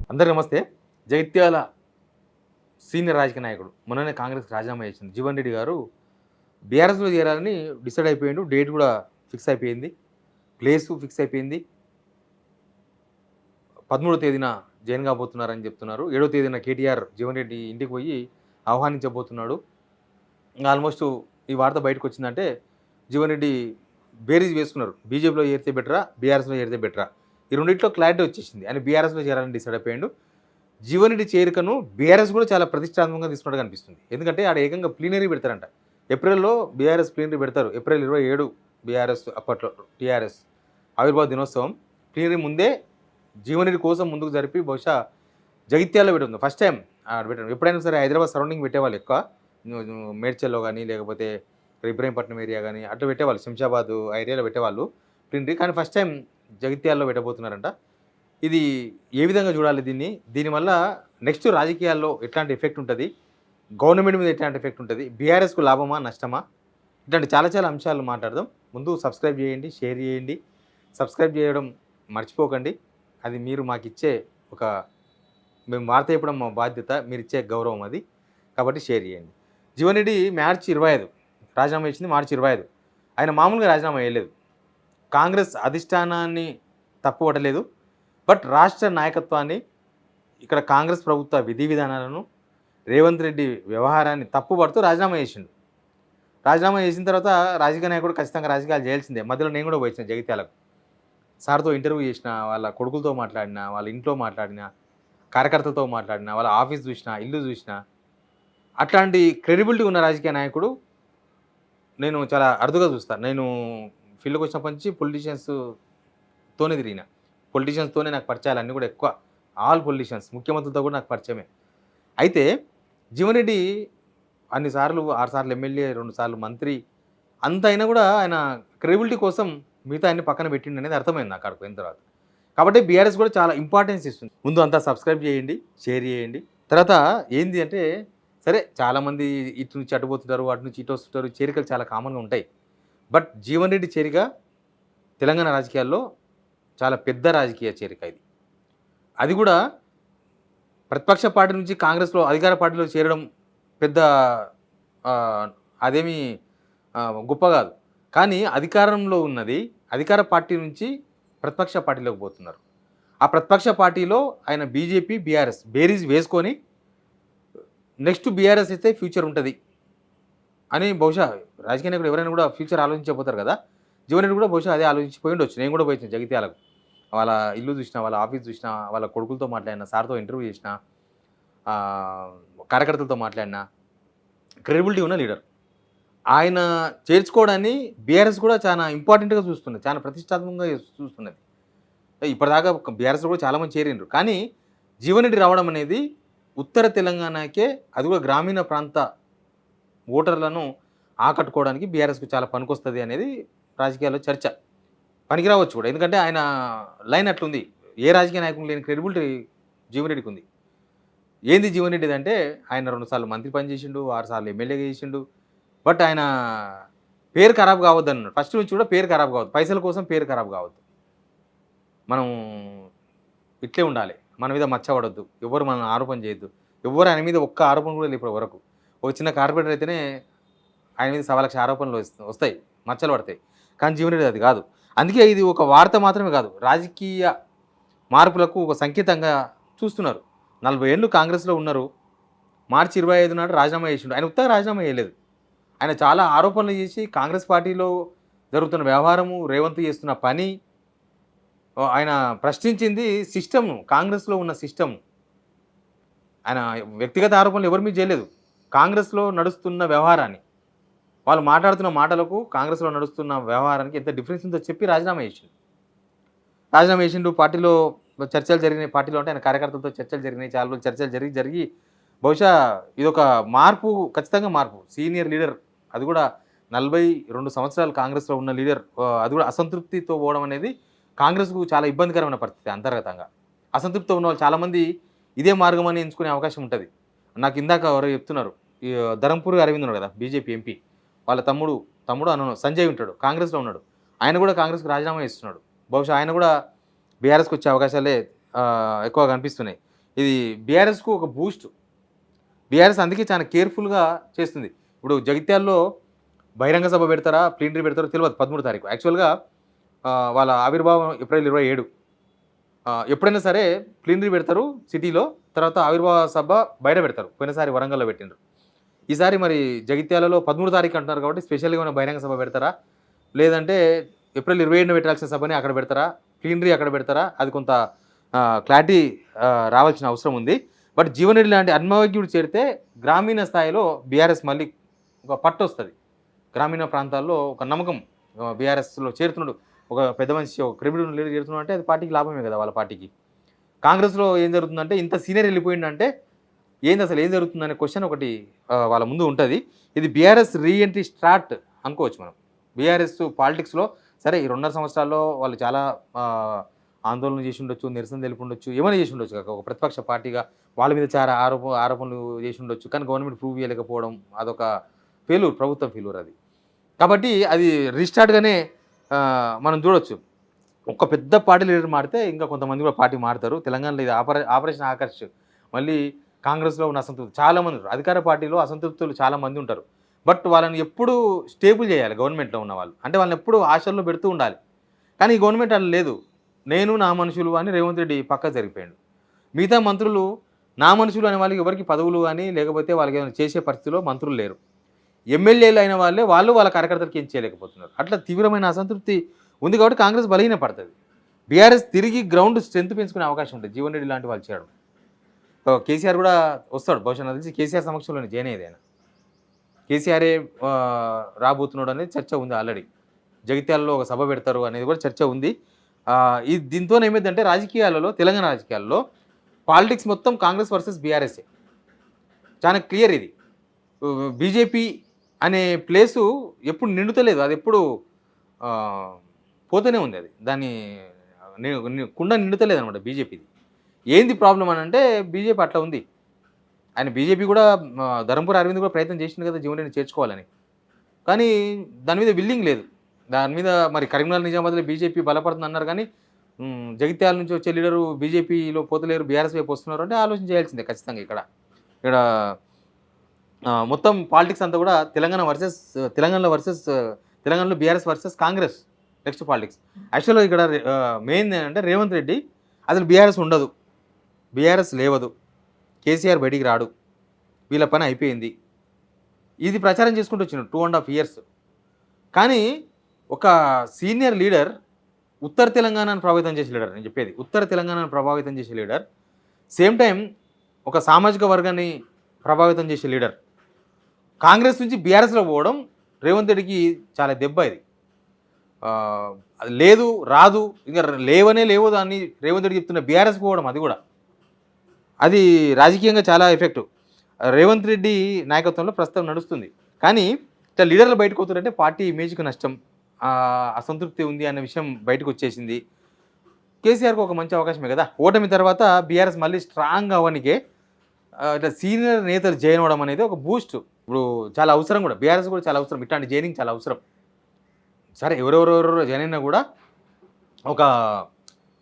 అందరికీ నమస్తే. జగిత్యాల సీనియర్ రాజకీయ నాయకుడు. మొన్ననే కాంగ్రెస్‌కి రాజీనామా చేసిండు. జీవన్ రెడ్డి గారు బీఆర్ఎస్‌లో చేరాలని డిసైడ్ అయిపోయిండు. డేట్ కూడా ఫిక్స్ అయిపోయింది. ప్లేసు ఫిక్స్ అయిపోయింది. 13వ తేదీన జాయిన్ కాబోతున్నారని చెప్తున్నారు. 7వ తేదీన కేటీఆర్ జీవన్ రెడ్డి ఇంటికి పోయి ఆహ్వానించబోతున్నాడు. ఆల్మోస్ట్ ఈ వార్త బయటకొచ్చిందంటే జీవన్ రెడ్డి బేరీజ్ వేసుకున్నారు. బీజేపీలో చేరితే బెటరా? బీఆర్ఎస్‌లో చేరితే బెటరా? ఈ రెండిట్లో క్లారిటీ వచ్చేసింది. ఆయన బీఆర్ఎస్‌లో చేరాలని డిసైడ్ అయిపోయిండు. జీవన్ రెడ్డి చేరికను బీఆర్ఎస్ కూడా చాలా ప్రతిష్టాత్మకంగా తీసుకున్నట్టుగా అనిపిస్తుంది. ఎందుకంటే ఆడ ఏకంగా ప్లీనరీ పెడతారంట. ఏప్రిల్‌లో బీఆర్ఎస్ ప్లీనరీ పెడతారు. ఏప్రిల్ 27 బీఆర్ఎస్ అప్పట్లో టీఆర్ఎస్ ఆవిర్భావ దినోత్సవం. ప్లీనరీ ముందే జీవన్ రెడ్డి కోసం ముందుకు జరిపి బహుశా జగిత్యాలలో పెడుతుంది. ఫస్ట్ టైం ఆడ పెట్టడం. ఎప్పుడైనా సరే హైదరాబాద్ సరౌండింగ్ పెట్టేవాళ్ళు ఎక్కువ. మేడ్చల్లో కానీ లేకపోతే ఇబ్రహీంపట్నం ఏరియా కానీ అట్లా పెట్టేవాళ్ళు. శంషాబాద్ ఆ ఏరియాలో పెట్టేవాళ్ళు ప్లీనరీ. కానీ ఫస్ట్ టైం జగిత్యాలలో పెట్టబోతున్నారంట. ఇది ఏ విధంగా చూడాలి దీన్ని? దీనివల్ల నెక్స్ట్ రాజకీయాల్లో ఎట్లాంటి ఎఫెక్ట్ ఉంటది? గవర్నమెంట్ మీద ఎట్లాంటి ఎఫెక్ట్ ఉంటది? బీఆర్ఎస్‌కు లాభమా? నష్టమా? ఇట్లాంటి చాలా చాలా అంశాలు మాట్లాడదాం. ముందు సబ్స్క్రైబ్ చేయండి, షేర్ చేయండి. సబ్స్క్రైబ్ చేయడం మర్చిపోకండి. అది మీరు మాకిచ్చే ఒక మేము వార్త చెప్పడం మా బాధ్యత. మీరిచ్చే గౌరవం అది. కాబట్టి షేర్ చేయండి. జీవన్ రెడ్డి మార్చి 25 రాజీనామా ఇచ్చింది. మార్చి 25 ఆయన మామూలుగా రాజీనామా చేయలేదు. కాంగ్రెస్ అధిష్టానాన్ని తప్పుపట్టలేదు. బట్ రాష్ట్ర నాయకత్వాన్ని, ఇక్కడ కాంగ్రెస్ ప్రభుత్వ విధి విధానాలను, రేవంత్ రెడ్డి వ్యవహారాన్ని తప్పుపడుతూ రాజీనామా చేసిండు. రాజీనామా చేసిన తర్వాత రాజకీయ నాయకుడు ఖచ్చితంగా రాజకీయాలు చేయాల్సిందే. మధ్యలో నేను కూడా పోయించిన జగిత్యాలకు. సార్తో ఇంటర్వ్యూ చేసిన, వాళ్ళ కొడుకులతో మాట్లాడిన, వాళ్ళ ఇంట్లో మాట్లాడిన, కార్యకర్తలతో మాట్లాడిన, వాళ్ళ ఆఫీస్ చూసిన, ఇల్లు చూసిన, అట్లాంటి క్రెడిబిలిటీ ఉన్న రాజకీయ నాయకుడు నేను చాలా అరుదుగా చూస్తాను. నేను ఫీల్డ్కి వచ్చినప్పటి నుంచి పొలిటీషియన్స్తోనే తిరిగిన. పొలిటీషియన్స్తోనే నాకు పరిచయాలు అన్నీ కూడా ఎక్కువ. ఆల్ పొలిటీషియన్స్, ముఖ్యమంత్రులతో కూడా నాకు పరిచయమే. అయితే జీవన్ రెడ్డి అన్ని సార్లు 6 సార్లు ఎమ్మెల్యే, 2 సార్లు మంత్రి, అంత అయినా కూడా ఆయన క్రెడిబిలిటీ కోసం మిగతా అన్ని పక్కన పెట్టిండు అనేది అర్థమైంది నాకు అక్కడికి పోయిన తర్వాత. కాబట్టి బీఆర్ఎస్ కూడా చాలా ఇంపార్టెన్స్ ఇస్తుంది. ముందు అంతా సబ్స్క్రైబ్ చేయండి, షేర్ చేయండి. తర్వాత ఏంది అంటే సరే చాలామంది ఇటు నుంచి అటు పోతుంటారు, అటు నుంచి ఇటు వస్తుంటారు. చేరికలు చాలా కామన్గా ఉంటాయి. బట్ జీవన్ రెడ్డి చేరిక తెలంగాణ రాజకీయాల్లో చాలా పెద్ద రాజకీయ చేరిక ఇది. అది కూడా ప్రతిపక్ష పార్టీ నుంచి కాంగ్రెస్‌లో అధికార పార్టీలో చేరడం పెద్ద అదేమీ గొప్ప కాదు. కానీ అధికారంలో ఉన్నది అధికార పార్టీ నుంచి ప్రతిపక్ష పార్టీలోకి పోతున్నారు. ఆ ప్రతిపక్ష పార్టీలో ఆయన బీజేపీ, బీఆర్ఎస్ బేరీజ్ వేసుకొని నెక్స్ట్ బీఆర్ఎస్ అయితే ఫ్యూచర్ ఉంటుంది అని బహుశా రాజకీయ నాయకుడు ఎవరైనా కూడా ఫ్యూచర్ ఆలోచించకపోతారు కదా. జీవన్ రెడ్డి కూడా బహుశా అదే ఆలోచించిపోయి ఉండొచ్చు. నేను కూడా పోయించాను జగిత్యాలకు. వాళ్ళ ఇల్లు చూసిన, వాళ్ళ ఆఫీస్ చూసిన, వాళ్ళ కొడుకులతో మాట్లాడిన, సార్తో ఇంటర్వ్యూ చేసిన, కార్యకర్తలతో మాట్లాడిన క్రెడిబిలిటీ ఉన్న లీడర్. ఆయన చేర్చుకోవడాన్ని బీఆర్ఎస్ కూడా చాలా ఇంపార్టెంట్గా చూస్తున్నది, చాలా ప్రతిష్టాత్మకంగా చూస్తున్నది. ఇప్పటిదాకా బీఆర్ఎస్ కూడా చాలామంది చేరిండ్రు. కానీ జీవన్ రెడ్డి రావడం అనేది ఉత్తర తెలంగాణకే, అది కూడా గ్రామీణ ప్రాంత ఓటర్లను ఆకట్టుకోవడానికి బీఆర్ఎస్కు చాలా పనికొస్తుంది అనేది రాజకీయాల్లో చర్చ. పనికి రావచ్చు కూడా. ఎందుకంటే ఆయన లైన్ అట్లుంది. ఏ రాజకీయ నాయకుడు లేని క్రెడిబిలిటీ జీవన్ రెడ్డికి ఉంది. ఏంది జీవన్ రెడ్డిది అంటే ఆయన 2 సార్లు మంత్రి పనిచేసిండు, 6 సార్లు ఎమ్మెల్యేగా చేసిండు. బట్ ఆయన పేరు ఖరాబ్ కావద్దు అన్నాడు. ఫస్ట్ నుంచి కూడా పేరు ఖరాబ్ కావద్దు. పైసల కోసం పేరు ఖరాబ్ కావద్దు. మనం ఇట్లే ఉండాలి. మన మీద మచ్చబడొద్దు. ఎవరు మనం ఆరోపణ చేయొద్దు. ఎవరు ఆయన మీద ఒక్క ఆరోపణ కూడా లేదు ఇప్పటి వరకు. ఒక చిన్న కార్పొరేటర్ అయితేనే ఆయన మీద 1,00,000 ఆరోపణలు వస్తాయి, మచ్చలు పడతాయి. కానీ జీవన్ రెడ్డి అది కాదు. అందుకే ఇది ఒక వార్త మాత్రమే కాదు, రాజకీయ మార్పులకు ఒక సంకేతంగా చూస్తున్నారు. 40 ఏళ్ళు కాంగ్రెస్లో ఉన్నారు. మార్చి 25 నాడు రాజీనామా చేసిండు. ఆయన ఉత్తగా రాజీనామా చేయలేదు. ఆయన చాలా ఆరోపణలు చేసి కాంగ్రెస్ పార్టీలో జరుగుతున్న వ్యవహారము, రేవంత్ చేస్తున్న పని, ఆయన ప్రశ్నించింది సిస్టమ్ను, కాంగ్రెస్లో ఉన్న సిస్టమ్ను. ఆయన వ్యక్తిగత ఆరోపణలు ఎవరి మీద చేయలేదు. కాంగ్రెస్లో నడుస్తున్న వ్యవహారాన్ని, వాళ్ళు మాట్లాడుతున్న మాటలకు కాంగ్రెస్లో నడుస్తున్న వ్యవహారానికి ఎంత డిఫరెన్స్ ఉందో చెప్పి రాజీనామా చేసిండు. పార్టీలో చర్చలు జరిగినాయి. పార్టీలో అంటే ఆయన కార్యకర్తలతో చర్చలు జరిగినాయి. చాలా రోజులు చర్చలు జరిగి బహుశా ఇదొక మార్పు, ఖచ్చితంగా మార్పు. సీనియర్ లీడర్, అది కూడా 42 సంవత్సరాలు కాంగ్రెస్లో ఉన్న లీడర్, అది కూడా అసంతృప్తితో పోవడం అనేది కాంగ్రెస్కు చాలా ఇబ్బందికరమైన పరిస్థితి. అంతర్గతంగా అసంతృప్తితో ఉన్న వాళ్ళు చాలామంది ఇదే మార్గం అని ఎంచుకునే అవకాశం ఉంటుంది. నాకు ఇందాక ఎవరో చెప్తున్నారు, ఈ ధరంపూర్ అరవింద్ ఉన్నాడు కదా, బీజేపీ ఎంపీ, వాళ్ళ తమ్ముడు అన్న సంజయ్ ఉంటాడు, కాంగ్రెస్లో ఉన్నాడు. ఆయన కూడా కాంగ్రెస్కి రాజీనామా చేస్తున్నాడు. బహుశా ఆయన కూడా బీఆర్ఎస్కి వచ్చే అవకాశాలే ఎక్కువగా కనిపిస్తున్నాయి. ఇది బీఆర్ఎస్కు ఒక బూస్ట్. బీఆర్ఎస్ అందుకే చాలా కేర్ఫుల్గా చేస్తుంది. ఇప్పుడు జగిత్యాల్లో బహిరంగ సభ పెడతారా, ప్లీనరీ పెడతారో తెలియదు 13 తారీఖు. యాక్చువల్గా వాళ్ళ ఆవిర్భావం ఏప్రిల్ 27. ఎప్పుడైనా సరే ప్లీనరీ పెడతారు సిటీలో, తర్వాత ఆవిర్భావ సభ బయట పెడతారు. పోయినసారి వరంగల్లో పెట్టిండ్రు. ఈసారి మరి జగిత్యాలలో 13 తారీఖు అంటున్నారు కాబట్టి స్పెషల్గా ఏమైనా బహిరంగ సభ పెడతారా, లేదంటే ఏప్రిల్ 27న పెట్టాల్సిన సభని అక్కడ పెడతారా, ప్లీనరీ అక్కడ పెడతారా, అది కొంత క్లారిటీ రావాల్సిన అవసరం ఉంది. బట్ జీవన్ రెడ్డి లాంటి అనుభవజ్ఞుడు చేరితే గ్రామీణ స్థాయిలో బీఆర్ఎస్ మళ్ళీ ఒక పట్టు వస్తుంది. గ్రామీణ ప్రాంతాల్లో ఒక నమ్మకం బీఆర్ఎస్లో చేరుతున్నాడు, ఒక పెద్ద మనిషి, ఒక క్రెడిబుల్ లీడర్ చేరుతున్నాడు అంటే అది పార్టీకి లాభమే కదా వాళ్ళ పార్టీకి. కాంగ్రెస్లో ఏం జరుగుతుందంటే ఇంత సీనియర్ వెళ్ళిపోయిందంటే ఏంది అసలు ఏం జరుగుతుందనే క్వశ్చన్ ఒకటి వాళ్ళ ముందు ఉంటుంది. ఇది బీఆర్ఎస్ రీఎంట్రీ స్టార్ట్ అనుకోవచ్చు మనం. బీఆర్ఎస్ పాలిటిక్స్లో సరే ఈ 2.5 సంవత్సరాల్లో వాళ్ళు చాలా ఆందోళన చేసి ఉండొచ్చు, నిరసన తెలిపి ఉండొచ్చు, ఏమైనా చేసి ఉండొచ్చు కాక ఒక ప్రతిపక్ష పార్టీగా వాళ్ళ మీద చాలా ఆరోపణలు చేసి ఉండొచ్చు. కానీ గవర్నమెంట్ ప్రూవ్ చేయలేకపోవడం అదొక ఫెయిల్యూర్, ప్రభుత్వం ఫెయిల్యూర్ అది. కాబట్టి అది రీస్టార్ట్గానే మనం చూడొచ్చు. ఒక పెద్ద పార్టీ లీడర్ మారితే ఇంకా కొంతమంది కూడా పార్టీ మారుతారు. తెలంగాణలో ఇది ఆపరేషన్ ఆకర్ష్. మళ్ళీ కాంగ్రెస్లో ఉన్న అసంతృప్తి చాలామంది ఉంటారు, అధికార పార్టీలో అసంతృప్తులు చాలామంది ఉంటారు. బట్ వాళ్ళని ఎప్పుడు స్టేబుల్ చేయాలి గవర్నమెంట్లో ఉన్న వాళ్ళు, అంటే వాళ్ళని ఎప్పుడు ఆశల్లో పెడుతూ ఉండాలి. కానీ ఈ గవర్నమెంట్ అలా లేదు. నేను నా మనుషులు అని రేవంత్ రెడ్డి పక్క జరిగిపోయాడు. మిగతా మంత్రులు నా మనుషులు అనే వాళ్ళకి ఎవరికి పదవులు కానీ లేకపోతే వాళ్ళకి ఏమైనా చేసే పరిస్థితిలో మంత్రులు లేరు. ఎమ్మెల్యేలు అయిన వాళ్ళు వాళ్ళ కార్యకర్తలకు ఏం చేయలేకపోతున్నారు. అట్లా తీవ్రమైన అసంతృప్తి ఉంది కాబట్టి కాంగ్రెస్ బలహీన పడుతుంది. బీఆర్ఎస్ తిరిగి గ్రౌండ్ స్ట్రెంత్ పెంచుకునే అవకాశం ఉంటుంది జీవన్ రెడ్డి లాంటి వాళ్ళు చేయడం. కేసీఆర్ కూడా వస్తాడు బహుశా, నాకు తెలిసి కేసీఆర్ సమక్షంలోనే జాయిన్ అయ్యేది ఆయన. కేసీఆరే రాబోతున్నాడు అనేది చర్చ ఉంది ఆల్రెడీ. జగిత్యాలలో ఒక సభ పెడతారు అనేది కూడా చర్చ ఉంది. ఇది దీంతో ఏమైందంటే రాజకీయాలలో, తెలంగాణ రాజకీయాల్లో పాలిటిక్స్ మొత్తం కాంగ్రెస్ వర్సెస్ బీఆర్ఎస్ఏ. చాలా క్లియర్ ఇది. బీజేపీ అనే ప్లేసు ఎప్పుడు నిండుతలేదు, అది ఎప్పుడు పోతూనే ఉంది. అది దాన్ని కుండ నిండుతలేదు అనమాట బీజేపీది. ఏంది ప్రాబ్లం అని అంటే బీజేపీ అట్లా ఉంది. ఆయన బీజేపీ కూడా ధర్మపురి అరవింద్ కూడా ప్రయత్నం చేసింది కదా జీవన్ రెడ్డిని చేర్చుకోవాలని, కానీ దాని మీద విల్లింగ్ లేదు. దాని మీద మరి కరీంనగర్ నిజామాబాద్లో బీజేపీ బలపడుతుంది అన్నారు, కానీ జగిత్యాల నుంచి వచ్చే లీడరు బీజేపీలో పోతలేరు, బీఆర్ఎస్ వైపు వస్తున్నారు అంటే ఆలోచన చేయాల్సిందే ఖచ్చితంగా. ఇక్కడ మొత్తం పాలిటిక్స్ అంతా కూడా తెలంగాణలో BRS versus Congress next politics. యాక్చువల్గా ఇక్కడ మెయిన్ ఏంటంటే రేవంత్ రెడ్డి అసలు బీఆర్ఎస్ ఉండదు, బీఆర్ఎస్ లేవదు, కేసీఆర్ బయటికి రాడు, వీళ్ళ పని అయిపోయింది, ఇది ప్రచారం చేసుకుంటూ వచ్చిన 2.5 years. కానీ ఒక సీనియర్ లీడర్, ఉత్తర తెలంగాణను ప్రభావితం చేసే లీడర్, నేను చెప్పేది ఉత్తర తెలంగాణను ప్రభావితం చేసే లీడర్, సేమ్ టైం ఒక సామాజిక వర్గాన్ని ప్రభావితం చేసే లీడర్ కాంగ్రెస్ నుంచి బీఆర్ఎస్లో పోవడం రేవంత్ రెడ్డికి చాలా దెబ్బ. ఇది అది లేదు, రాదు, ఇంకా లేవో దాన్ని రేవంత్ రెడ్డి చెప్తున్న బీఆర్ఎస్ పోవడం, అది కూడా అది రాజకీయంగా చాలా ఎఫెక్ట్ రేవంత్ రెడ్డి నాయకత్వంలో ప్రస్తుతం నడుస్తుంది. కానీ ఇట్లా లీడర్లు బయటకు వస్తుందంటే పార్టీ ఇమేజ్కి నష్టం, అసంతృప్తి ఉంది అన్న విషయం బయటకు వచ్చేసింది. కేసీఆర్కి ఒక మంచి అవకాశమే కదా, ఓటమి తర్వాత బీఆర్ఎస్ మళ్ళీ స్ట్రాంగ్ అవ్వడానికే ఇట్లా సీనియర్ నేతలు జాయిన్ అవ్వడం అనేది ఒక బూస్ట్ ఇప్పుడు చాలా అవసరం కూడా. బీఆర్ఎస్ కూడా చాలా అవసరం, ఇట్లాంటి జాయినింగ్ చాలా అవసరం. సరే ఎవరెవరెవరో జాయిన్ అయినా కూడా ఒక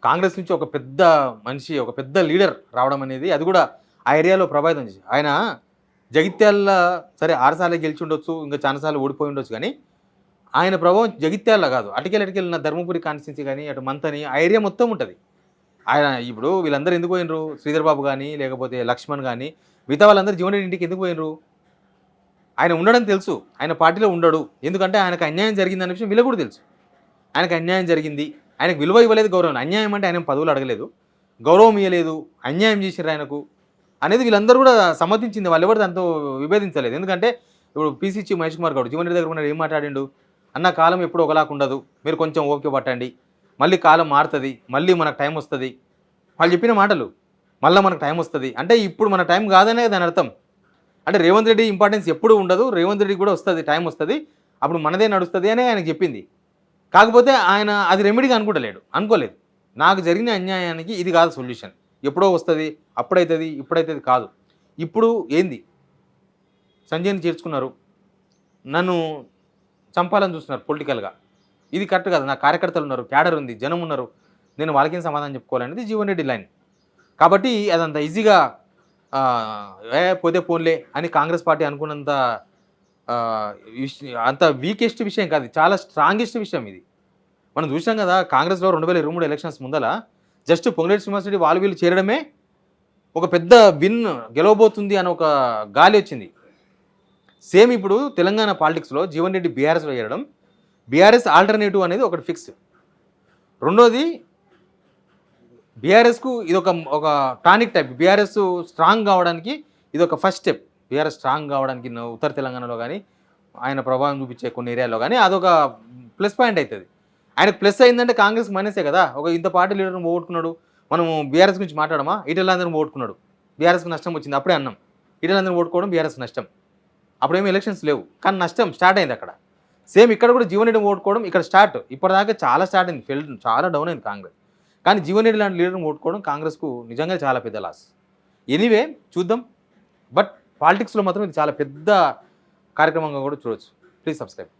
కాంగ్రెస్ నుంచి ఒక పెద్ద మనిషి, ఒక పెద్ద లీడర్ రావడం అనేది, అది కూడా ఆ ఏరియాలో ప్రభావితం చేసి, ఆయన జగిత్యాల సరే 6 సార్లు గెలిచి ఉండొచ్చు, ఇంకా చాలాసార్లు ఓడిపోయి ఉండొచ్చు, కానీ ఆయన ప్రభావం జగిత్యాల కాదు, అటుకెళ్ళిన ధర్మపురి కాన్స్టిట్యున్సీ కానీ అటు మంతని ఆ ఏరియా మొత్తం ఉంటుంది. ఆయన ఇప్పుడు వీళ్ళందరూ ఎందుకు పోయినరు, శ్రీధర్ బాబు కానీ లేకపోతే లక్ష్మణ్ కానీ మిగతా వాళ్ళందరూ జీవన్ రెడ్డి ఇంటికి ఎందుకు పోయినరు? ఆయన ఉండడం తెలుసు, ఆయన పార్టీలో ఉండడు, ఎందుకంటే ఆయనకు అన్యాయం జరిగింది అనే విషయం వీళ్ళకు కూడా తెలుసు. ఆయనకు అన్యాయం జరిగింది, ఆయనకు విలువ ఇవ్వలేదు, గౌరవం. అన్యాయం అంటే ఆయన పదవులు అడగలేదు, గౌరవం ఇవ్వలేదు, అన్యాయం చేశారు ఆయనకు అనేది వీళ్ళందరూ కూడా సమ్మతించింది. వాళ్ళు ఎవరు దాంతో విభేదించలేదు. ఎందుకంటే ఇప్పుడు పీసీ చీఫ్ మహేష్ కుమార్ గౌడ్ జీవన్ రెడ్డి దగ్గర ఉన్న ఏం మాట్లాడిండు, అన్న కాలం ఎప్పుడు ఒకలాగా ఉండదు, మీరు కొంచెం ఓపిక పట్టండి, మళ్ళీ కాలం మారుతుంది, మళ్ళీ మనకు టైం వస్తుంది. వాళ్ళు చెప్పిన మాటలు, మళ్ళీ మనకు టైం వస్తుంది అంటే ఇప్పుడు మన టైం కాదనే దాని అర్థం. అంటే రేవంత్ రెడ్డి ఇంపార్టెన్స్ ఎప్పుడు ఉండదు, రేవంత్ రెడ్డి కూడా వస్తుంది, టైం వస్తుంది, అప్పుడు మనదే నడుస్తుంది అని ఆయనకు చెప్పింది. కాకపోతే ఆయన అది రెమెడీగా అనుకోలేదు. నాకు జరిగిన అన్యాయానికి ఇది కాదు సొల్యూషన్, ఎప్పుడో వస్తుంది, అప్పుడైతుంది, ఇప్పుడైతుంది కాదు. ఇప్పుడు ఏంది, సంజయ్ని చేర్చుకున్నారు, నన్ను చంపాలని చూస్తున్నారు పొలిటికల్గా, ఇది కరెక్ట్ కాదు. నా కార్యకర్తలు ఉన్నారు, క్యాడర్ ఉంది, జనం ఉన్నారు, నేను వాళ్ళకేం సమాధానం చెప్పుకోవాలనేది జీవన్ రెడ్డి లైన్. కాబట్టి అదంత ఈజీగా పోతే పోన్లే అని కాంగ్రెస్ పార్టీ అనుకున్నంత అంత వీకెస్ట్ విషయం కాదు. చాలా స్ట్రాంగెస్ట్ విషయం ఇది. మనం చూసాం కదా కాంగ్రెస్‌లో 2023 ఎలక్షన్స్ ముందల జస్ట్ పొంగులేటి శ్రీనివాసరెడ్డి వాళ్ళు వీళ్ళు చేరడమే ఒక పెద్ద విన్ గెలవబోతుంది అని ఒక గాలి వచ్చింది. సేమ్ ఇప్పుడు తెలంగాణ పాలిటిక్స్‌లో జీవన్ రెడ్డి బీఆర్ఎస్‌లో చేరడం, బీఆర్ఎస్ ఆల్టర్నేటివ్ అనేది ఒకటి ఫిక్స్. రెండోది బీఆర్ఎస్‌కు ఇదొక ఒక టానిక్ టైప్. బీఆర్ఎస్ స్ట్రాంగ్ కావడానికి ఇదొక ఫస్ట్ స్టెప్. బీఆర్ఎస్ స్ట్రాంగ్ కావడానికి ఉత్తర తెలంగాణలో గానీ, ఆయన ప్రభావం చూపించే కొన్ని ఏరియాలో గానీ అదొక ప్లస్ పాయింట్ అయితది. ఆయనకు ప్లస్ అయిందంటే కాంగ్రెస్ మైనసే కదా! ఒక ఇంత పార్టీ లీడర్‌ని పోగొట్టుకున్నాడు. మనము బీఆర్ఎస్ గురించి మాట్లాడమా? ఈటెలందరిని పోగొట్టుకున్నాడు. బీఆర్ఎస్‌కి నష్టం వచ్చింది. అప్పుడే అన్నాం. ఈటెలందరిని పోగొట్టుకోవడం బీఆర్ఎస్‌కి నష్టం. అప్పుడేమీ ఎలక్షన్స్ లేవు. కానీ నష్టం స్టార్ట్ అయింది అక్కడ. సేమ్ ఇక్కడ కూడా జీవన్ రెడ్డిని ఓట్టుకోవడం ఇక్కడ స్టార్ట్. ఇప్పటిదాకా చాలా స్టార్ట్ అయింది. చాలా డౌన్ అయింది కాంగ్రెస్. కానీ జీవన్ రెడ్డి లాంటి లీడర్‌ని ఓట్టుకోవడం కాంగ్రెస్‌కు నిజంగా చాలా పెద్ద లాస్. ఎనీవే చూద్దాం. బట్ పాలిటిక్స్‌లో మాత్రం ఇది చాలా పెద్ద కార్యక్రమంగా కూడా చూడొచ్చు. Please subscribe.